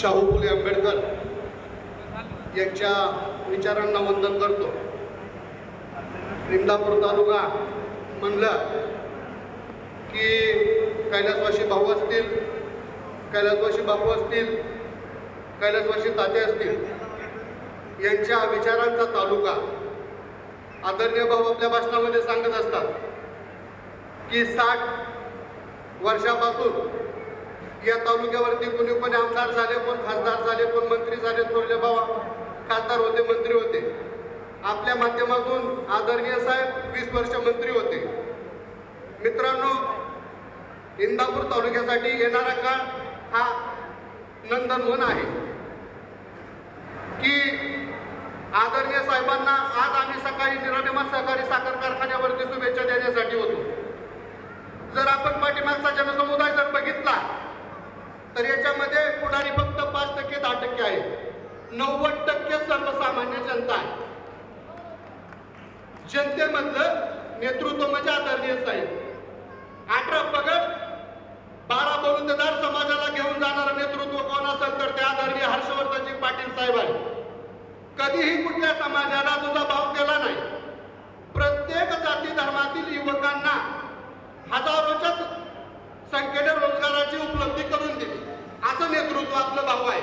शाहू फुले आंबेडकर यांच्या विचारांना वंदन करतो। इंदापूर तालुका म्हणलं की कैलासवासी भाऊ असतील, कैलासवासी बापू असतील, कैलासवासी ताते असतील, यांच्या विचारांचा तालुका। आदरणीय भाऊ आपल्या भाषणामध्ये सांगत असतात की 60 वर्षापासून या तालुक्यावरती कोणी कोणी आमदार झाले, कोण खासदार झाले, कोण मंत्री झाले, थोरले भाऊ खासदार होते, मंत्री होते। आपल्या माध्यमातून आदरणीय साहेब 20 वर्ष मंत्री होते। मित्रांनो, इंदापूर तालुक्यासाठी येणारा काळ हा नंदनवन आहे की आदरणीय साहेबांना आज आम्ही सकाळी निरानिमा सहकारी साखर कारखान्यावरती शुभेच्छा देण्यासाठी होतो। जर आपण पाठीमागचा जनसमुदाय जर बघितला तर याच्यामध्ये पुढारी फक्त 5% 10% आहे, 90% सर्वसामान्य जनता आहे। जनतेमधलं नेतृत्व म्हणजे आदरणीय साहेब। 18 पगड 12 बलुतेदार समाजाला घेऊन जाणारं नेतृत्व कोण असेल तर ते आदरणीय हर्षवर्धनजी पाटील साहेब आहे। कधीही कुठल्या समाजाला तुझा भाव केला नाही। प्रत्येक जाती धर्मातील युवकांना हजारोच्या संख्येने रोजगाराची उपलब्धी करून दिली, असं नेतृत्व आपलं भाऊ आहे।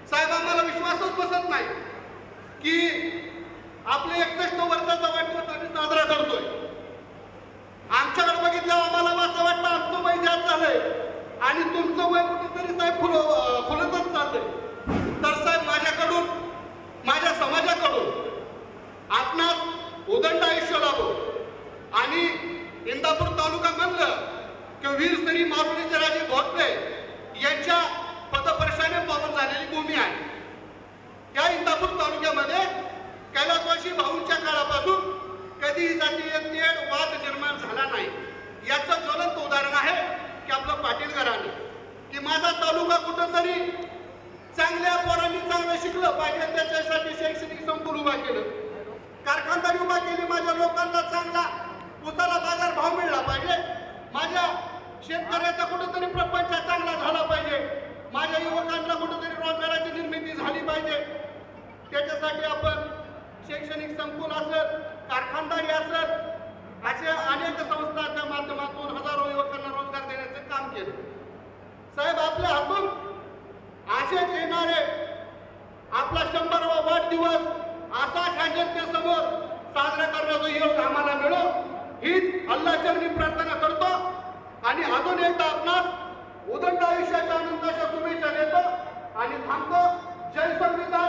साहेब, आम्हाला विश्वासच बसत नाही की आपले 61 वर्षाचा वाढदिवस आम्ही साजरा करतोय। आमच्याकडे बघितल्यावर आम्हाला असं वाटतं आमचं वय जास्त झालंय आणि तुमचं वय कुठेतरी साहेब खुलतच चाललंय। तर साहेब, माझ्याकडून, माझ्या समाजाकडून आपणास उदंड आयुष्य लाभो आणि इंदापूर तालुका म्हणलं की वीर श्री मारुतीचे राजे भोसले यांच्या पदस्पर्शाने पावन झालेली भूमी आहे। या इंदापूर तालुक्यामध्ये कैलासवासी भाऊंच्या काळापासून कधीही जातीय तेढ वाद निर्माण झाला नाही। याचं ज्वलंत उदाहरण आहे की आपलं पाटील घराणं, की माझा तालुका कुठंतरी चांगल्या पोरांनी चांगलं शिकलं पाहिजे त्याच्यासाठी शैक्षणिक संकुल उभा केलं, कारखानदारी उभा केली, माझ्या लोकांना चांगला उसाला बाजार भाव मिळला पाहिजे, माझ्या शेतकऱ्याचा कुठेतरी प्रपंच चांगला झाला पाहिजे, माझ्या युवकांना कुठेतरी रोजगाराची निर्मिती झाली पाहिजे। त्याच्यासाठी आपण शैक्षणिक संकुल असेल, कारखानदारी असेल, अशा अनेक संस्थांच्या माध्यमातून हजारो युवकांना रोजगार देण्याचं काम केलं। साहेब, आपल्या हातून असेच येणारे आपला 100वा वाढदिवस असा जनतेसमोर साजरा करण्याचा योग आम्हाला मिळो, हीच अल्लाहचरणी प्रार्थना करतो आणि अजून एकदा आपणास उदंड आयुष्याच्या आनंदाच्या शुभेच्छा देतो आणि थांबतो। जय संविधान।